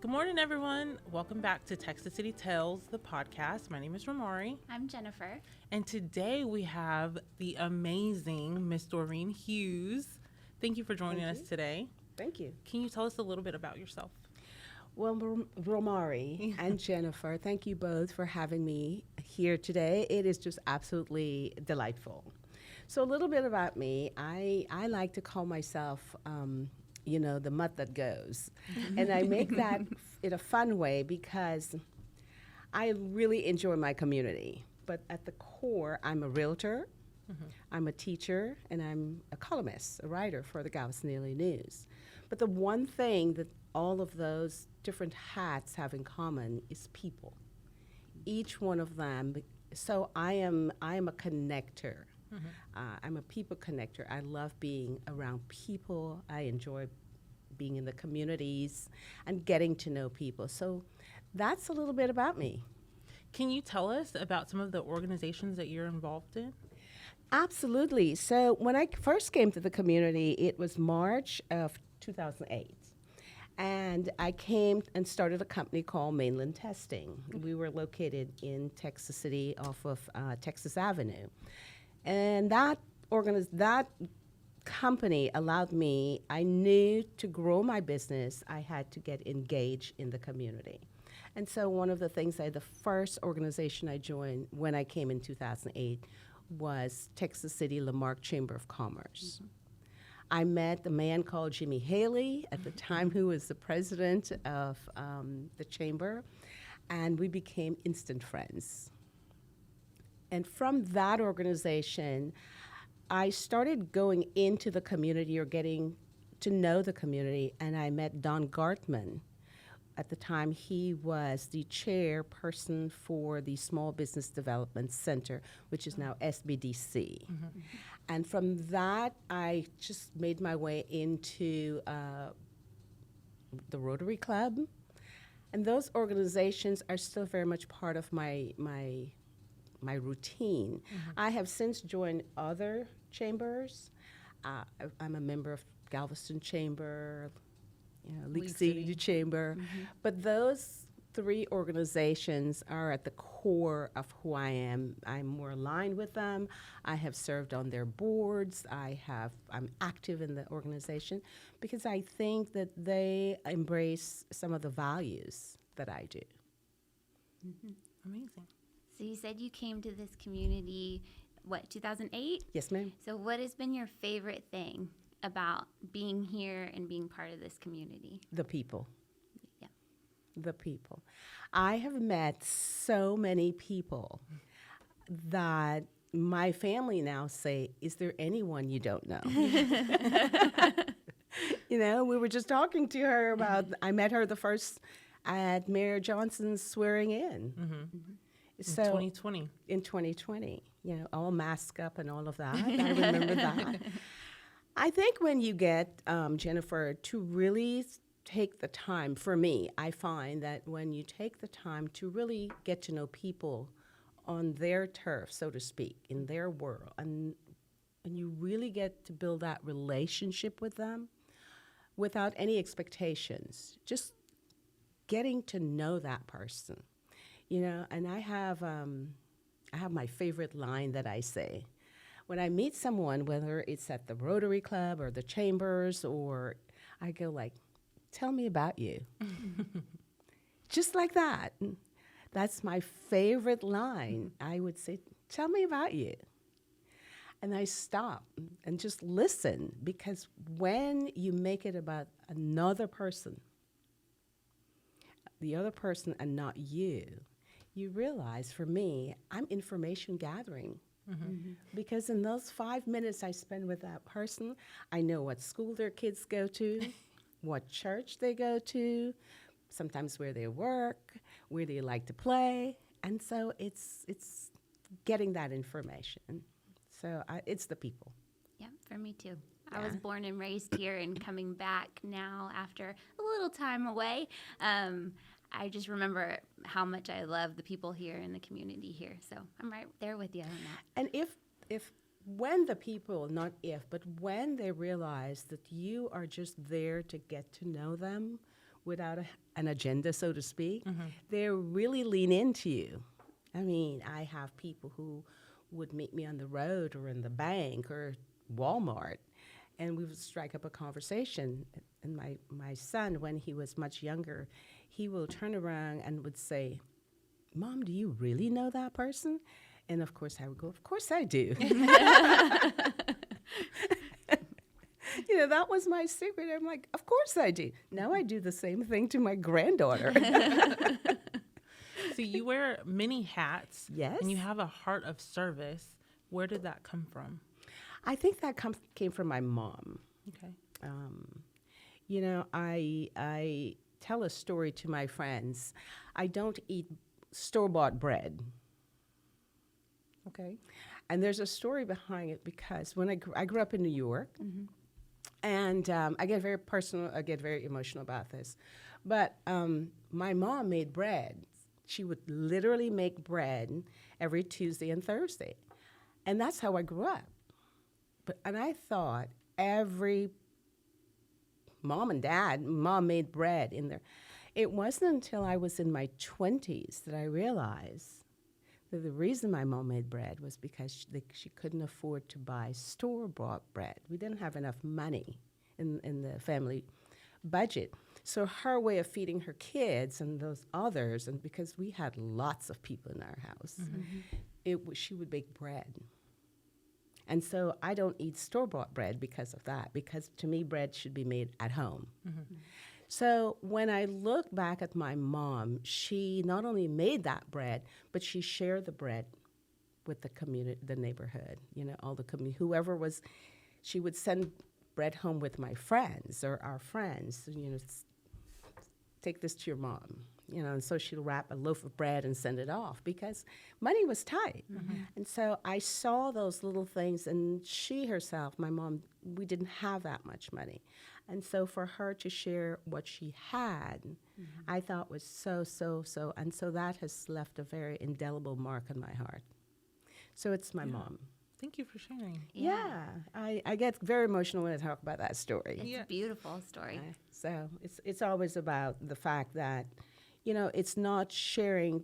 Good morning, everyone. Welcome back to Texas City Tales, the podcast. My name is Ramari. I'm Jennifer. And today we have the amazing Miss Doreen Hughes. Thank you for joining us today. Thank you. Can you tell us a little bit about yourself? Well, Romari and Jennifer, thank you both for having me here today. It is just absolutely delightful. So a little bit about me. I like to call myself, the mutt that goes. And I make that in a fun way because I really enjoy my community. But at the core, I'm a realtor, I'm a teacher, and I'm a columnist, a writer for the Galveston Daily News. But the one thing that all of those different hats have in common is people. Each one of them. So I am a connector. I'm a people connector. I love being around people. I enjoy being in the communities and getting to know people. So that's a little bit about me. Can you tell us about some of the organizations that you're involved in? Absolutely. So when I first came to the community, it was March of 2008. And I came and started a company called Mainland Testing. We were located in Texas City off of Texas Avenue. And that company allowed me, I knew to grow my business, I had to get engaged in the community. And so one of the things, the first organization I joined when I came in 2008 was Texas City Lamarck Chamber of Commerce. I met a man called Jimmy Haley at the time, who was the president of the chamber, and we became instant friends. And from that organization, I started going into the community or getting to know the community, and I met Don Gartman. At the time, he was the chairperson for the Small Business Development Center, which is now SBDC. And from that, I just made my way into the Rotary Club. And those organizations are still very much part of my routine. I have since joined other chambers. I'm a member of Galveston Chamber, League City Chamber. But those three organizations are at the core of who I am. I'm more aligned with them. I have served on their boards. I'm active in the organization because I think that they embrace some of the values that I do. Amazing. So you said you came to this community, 2008? Yes, ma'am. So what has been your favorite thing about being here and being part of this community? The people. Yeah. The people. I have met so many people that my family now say, is there anyone you don't know? We were just talking to her about, I met her the first at Mayor Johnson's swearing in. So, 2020. In 2020, all masked up and all of that. I remember that. I think when you get, Jennifer, to really take the time, for me, I find that when you take the time to really get to know people on their turf, so to speak, in their world, and you really get to build that relationship with them without any expectations, just getting to know that person. And I have my favorite line that I say. When I meet someone, whether it's at the Rotary Club or the Chambers, or I go like, tell me about you. Just like that. That's my favorite line. I would say, tell me about you. And I stop and just listen, because when you make it about another person, the other person and not you, you realize, for me, I'm information gathering. Because in those 5 minutes I spend with that person, I know what school their kids go to, what church they go to, sometimes where they work, where they like to play. And so it's getting that information. So it's the people. Yeah, for me too. Yeah. I was born and raised here, and coming back now after a little time away, I just remember how much I love the people here and the community here. So I'm right there with you on that. And if when the people, not if, but when they realize that you are just there to get to know them without an agenda, so to speak, they really lean into you. I mean, I have people who would meet me on the road or in the bank or Walmart, and we would strike up a conversation. And my son, when he was much younger, he will turn around and would say, "Mom, do you really know that person?" And of course, I would go, "Of course I do." That was my secret. I'm like, "Of course I do." Now I do the same thing to my granddaughter. So you wear many hats. Yes. And you have a heart of service. Where did that come from? I think that came from my mom. Okay. I tell a story to my friends. I don't eat store-bought bread. Okay. And there's a story behind it because when I grew up in New York, and I get very personal, I get very emotional about this. But my mom made bread. She would literally make bread every Tuesday and Thursday. And that's how I grew up. And I thought every mom made bread in there. It wasn't until I was in my 20s that I realized that the reason my mom made bread was because she couldn't afford to buy store-bought bread. We didn't have enough money in the family budget. So her way of feeding her kids and those others, and because we had lots of people in our house, she would bake bread. And so I don't eat store-bought bread because of that, because to me, bread should be made at home. So when I look back at my mom, she not only made that bread, but she shared the bread with the community, the neighborhood, all the community, whoever was, she would send bread home with my friends or our friends, take this to your mom, and so she'll wrap a loaf of bread and send it off because money was tight. And so I saw those little things, and she herself, my mom, we didn't have that much money. And so for her to share what she had, I thought was so, and so that has left a very indelible mark on my heart. So it's my mom. Thank you for sharing. Yeah, I get very emotional when I talk about that story. It's a beautiful story. So it's always about the fact that, it's not sharing,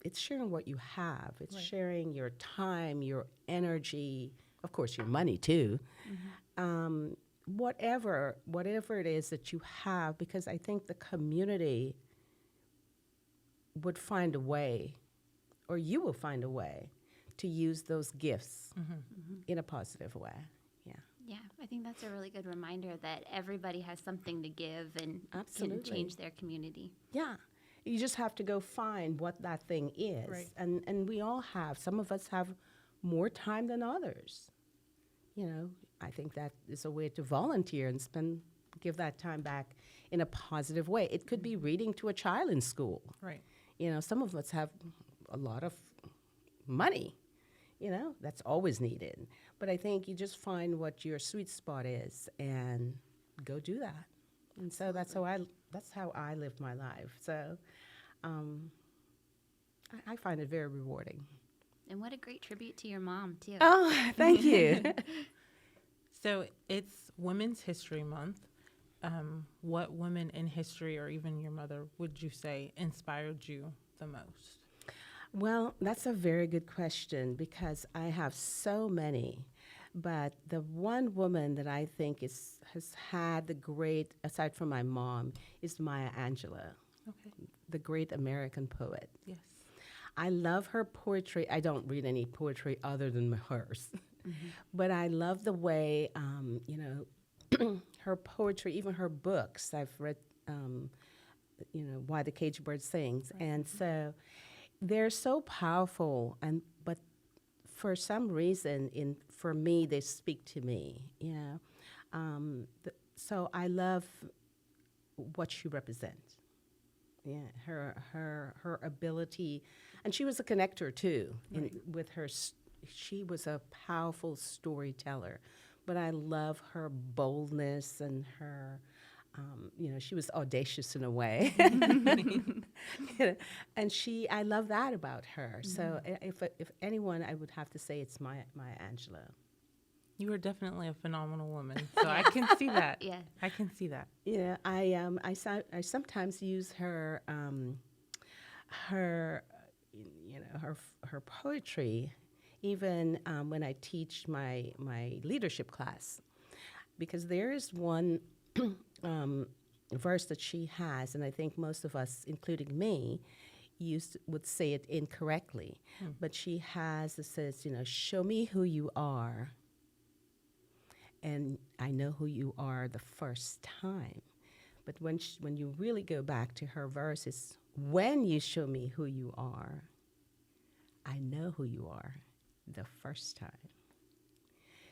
it's sharing what you have. It's sharing your time, your energy, of course, your money too. Whatever it is that you have, because I think the community would find a way, or you will find a way, to use those gifts in a positive way. Yeah, I think that's a really good reminder that everybody has something to give and Absolutely. can change their community. Yeah. You just have to go find what that thing is. Right. And we all have. Some of us have more time than others. I think that is a way to volunteer and give that time back in a positive way. It could be reading to a child in school. Right. Some of us have a lot of money. That's always needed. But I think you just find what your sweet spot is and go do that. And so that's how I live my life. So I find it very rewarding. And what a great tribute to your mom, too. Oh, thank you. So it's Women's History Month. What women in history, or even your mother, would you say inspired you the most? Well, that's a very good question because I have so many. But the one woman that I think has had the great, aside from my mom, is Maya Angelou, the great American poet. Yes. I love her poetry. I don't read any poetry other than hers. But I love the way, her poetry, even her books. I've read, Why the Caged Bird Sings. And so they're so powerful, but for some reason, for me, they speak to me. So I love what she represents. Yeah, her ability, and she was a connector too. With her, she was a powerful storyteller. But I love her boldness and her. She was audacious in a way, and I love that about her. So if anyone, I would have to say it's Maya Angelou. You are definitely a phenomenal woman. So I can see that. Yeah. I can see that. Yeah, I sometimes use her her poetry, even when I teach my leadership class, because there is one verse that she has, and I think most of us, including me, would say it incorrectly, but she has it says, show me who you are, and I know who you are the first time. But when you really go back to her verse, it's when you show me who you are, I know who you are the first time.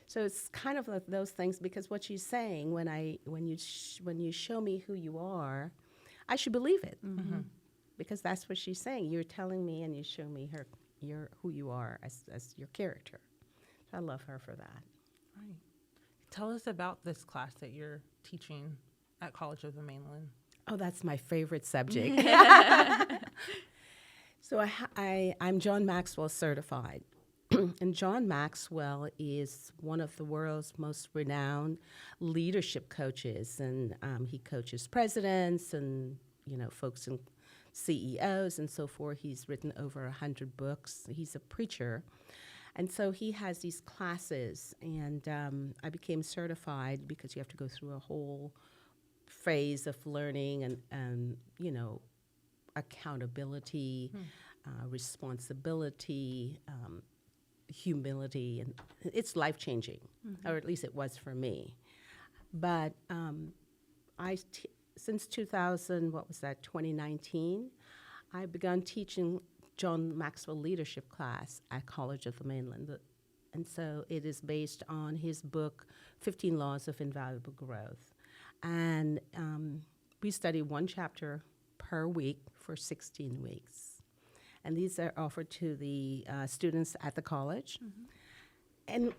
So it's kind of like those things, because what she's saying, when you show me who you are, I should believe it, because that's what she's saying. You're telling me, and you show me who you are as your character. So I love her for that. Right. Tell us about this class that you're teaching at College of the Mainland. Oh, that's my favorite subject. So I'm John Maxwell certified. And John Maxwell is one of the world's most renowned leadership coaches. And he coaches presidents and, folks and CEOs and so forth. He's written over 100 books. He's a preacher. And so he has these classes. And I became certified because you have to go through a whole phase of learning and accountability, responsibility, humility, and it's life-changing, or at least it was for me. But since 2019, I begun teaching John Maxwell leadership class at College of the Mainland. And so it is based on his book, 15 Laws of Invaluable Growth. And we study one chapter per week for 16 weeks. And these are offered to the students at the college. And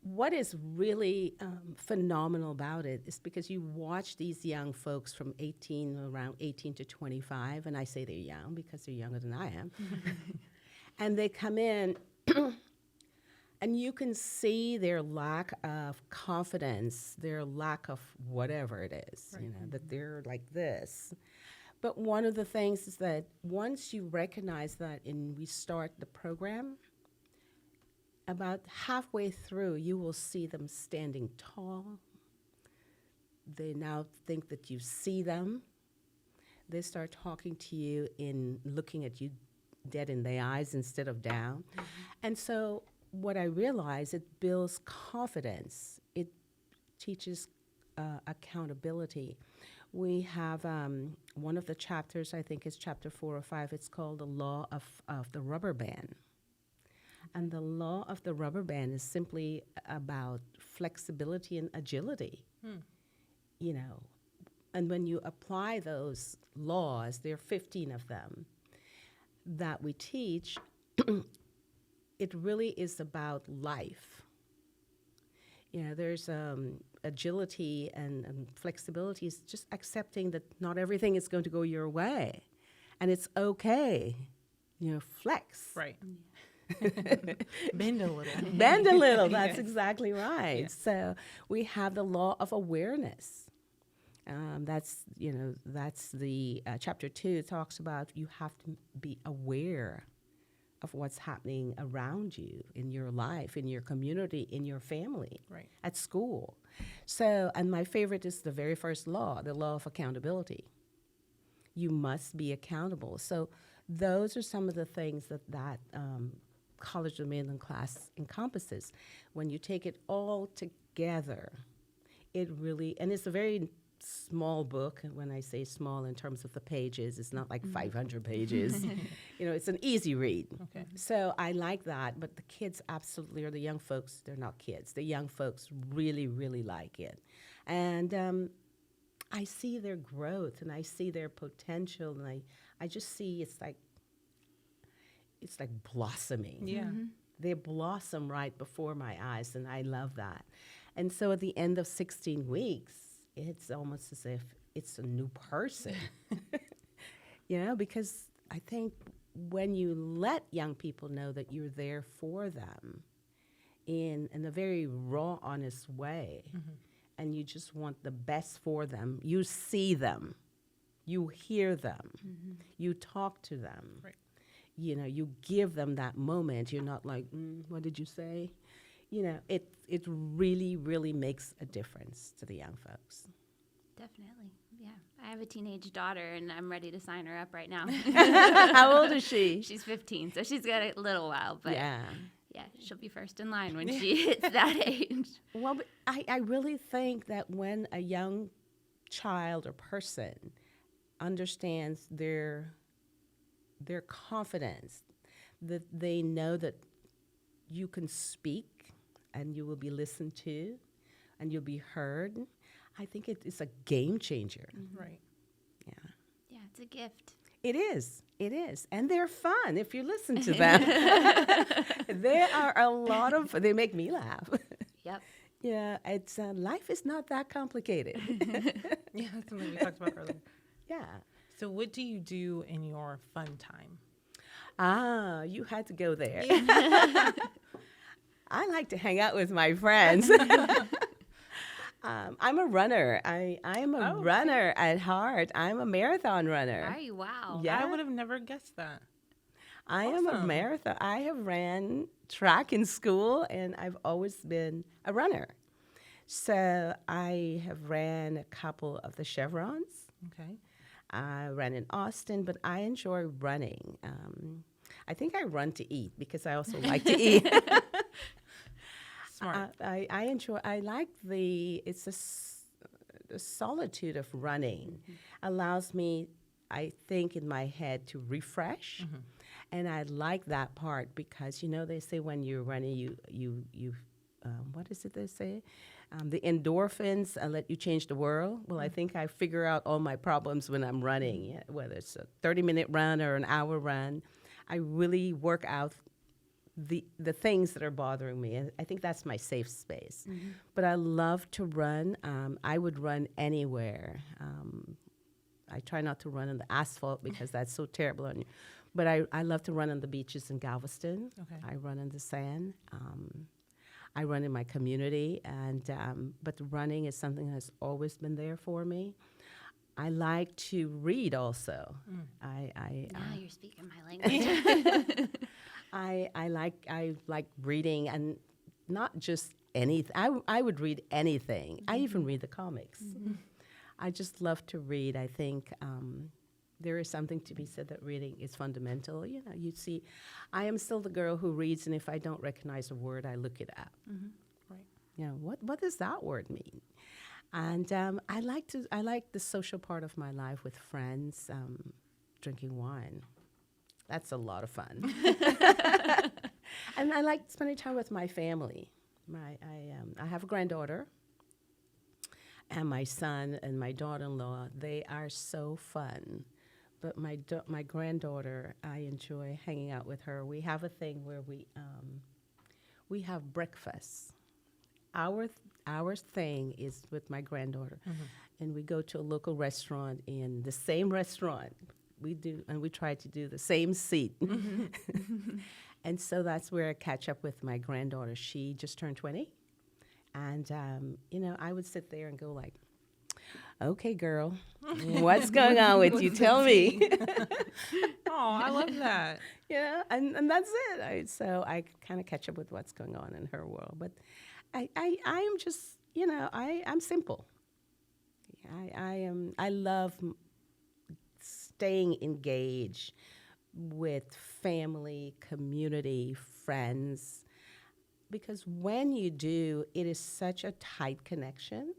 what is really phenomenal about it is because you watch these young folks from around 18 to 25, and I say they're young because they're younger than I am, and they come in, and you can see their lack of confidence, their lack of whatever it is, that they're like this. But one of the things is that once you recognize that and we start the program, about halfway through, you will see them standing tall. They now think that you see them. They start talking to you in looking at you dead in the eyes instead of down. And so what I realize, it builds confidence. It teaches accountability. We have one of the chapters, I think it's chapter 4 or 5, it's called the Law of the Rubber Band. And the law of the rubber band is simply about flexibility and agility, And when you apply those laws, there are 15 of them that we teach, it really is about life. There's agility and flexibility is just accepting that not everything is going to go your way. And it's okay, flex. Right. Bend a little. Bend a little, that's Yes. exactly right. Yes. So we have the law of awareness. That's the chapter 2 talks about you have to be aware of what's happening around you in your life, in your community, in your family, Right. at school. So, and my favorite is the very first law, the law of accountability. You must be accountable. So those are some of the things that College of the Mainland class encompasses. When you take it all together, it really, and it's a very small book. When I say small in terms of the pages, it's not like 500 pages. It's an easy read. Okay. So I like that, but the kids absolutely, or the young folks, they're not kids. The young folks really, really like it. And I see their growth, and I see their potential, and I just see it's like blossoming. Yeah. They blossom right before my eyes, and I love that. And so at the end of 16 weeks, it's almost as if it's a new person, because I think when you let young people know that you're there for them, in a very raw, honest way, and you just want the best for them. You see them, you hear them, you talk to them. Right. You know, you give them that moment. You're not like, what did you say? You know, it really, really makes a difference to the young folks. Definitely. Yeah. I have a teenage daughter, and I'm ready to sign her up right now. How old is she? She's 15, so she's got a little while, but Yeah. yeah, she'll be first in line when she hits that age. Well, but I really think that when a young child or person understands their confidence, that they know that you can speak and you will be listened to and you'll be heard, I think it's a game changer. Right. Yeah. Yeah, it's a gift. It is. It is. And they're fun if you listen to them. There are a lot of, they make me laugh. Yep. Yeah, it's life is not that complicated. Yeah, that's something we talked about earlier. Yeah. So what do you do in your fun time? Ah, you had to go there. I like to hang out with my friends. I'm a runner. I'm a runner at heart. I'm a marathon runner. Are you? Wow. Yeah. I would have never guessed that. I am a Awesome. marathon. I have ran track in school, and I've always been a runner. So I have ran a couple of the chevrons. Okay. I ran in Austin, but I enjoy running. I think I run to eat because I also like to eat. Smart. I like the solitude of running allows me, I think, in my head to refresh. And I like that part because, you know, they say when you're running, you what is it they say? The endorphins let you change the world. Well, I think I figure out all my problems when I'm running, yeah, whether it's a 30-minute run or an hour run. I really work out the things that are bothering me. And I think that's my safe space. But I love to run. I would run anywhere. I try not to run on the asphalt because that's so terrible on you. But I love to run on the beaches in Galveston. Okay. I run in the sand. I run in my community, but running is something that's always been there for me. I like to read also. Now you're speaking my language. I like reading, and not just anything. I would read anything. I even read the comics. I just love to read. I think there is something to be said that reading is fundamental. You know, you see, I am still the girl who reads, and if I don't recognize a word, I look it up. Right. You know, what does that word mean? And I like the social part of my life with friends, drinking wine. That's a lot of fun. And I like spending time with my family. I have a granddaughter. And my son and my daughter-in-law, they are so fun. But my granddaughter, I enjoy hanging out with her. We have a thing where we have breakfast. Our thing is with my granddaughter, and we go to a local restaurant. In the same restaurant, we try to do the same seat. And so that's where I catch up with my granddaughter. She just turned 20. And, you know, I would sit there and go like, okay, girl, what's going on with you? Tell me. Oh, I love that. Yeah, and that's it. So I kind of catch up with what's going on in her world. But I am just, you know, I'm simple. I love staying engaged with family, community, friends. Because when you do, it is such a tight connection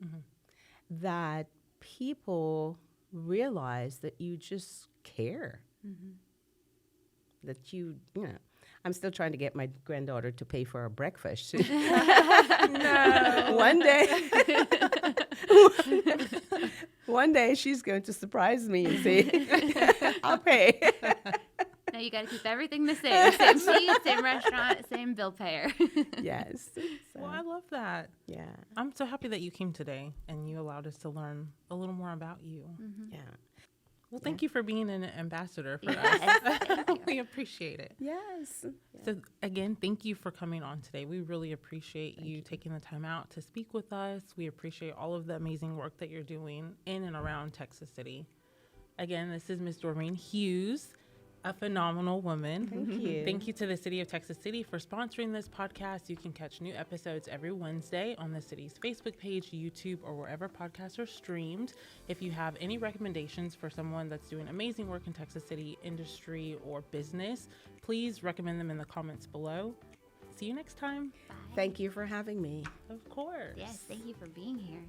that people realize that you just care. That you know, I'm still trying to get my granddaughter to pay for our breakfast. No. One day she's going to surprise me and say, I'll pay. Now you got to keep everything the same. Same seat, same restaurant, same bill payer. Yes. So, Well, I love that. yeah. I'm so happy that you came today and you allowed us to learn a little more about you. Yeah. Well, thank you for being an ambassador for Yes, us. thank you. We appreciate it. Yes. So again, thank you for coming on today. We really appreciate you taking the time out to speak with us. We appreciate all of the amazing work that you're doing in and around Texas City. Again, this is Ms. Doreen Hughes, a phenomenal woman. Thank you. Thank you to the City of Texas City for sponsoring this podcast. You can catch new episodes every Wednesday on the city's Facebook page, YouTube, or wherever podcasts are streamed. If you have any recommendations for someone that's doing amazing work in Texas City industry or business, please recommend them in the comments below. See you next time. Bye. Thank you for having me. Of course. Yes, thank you for being here.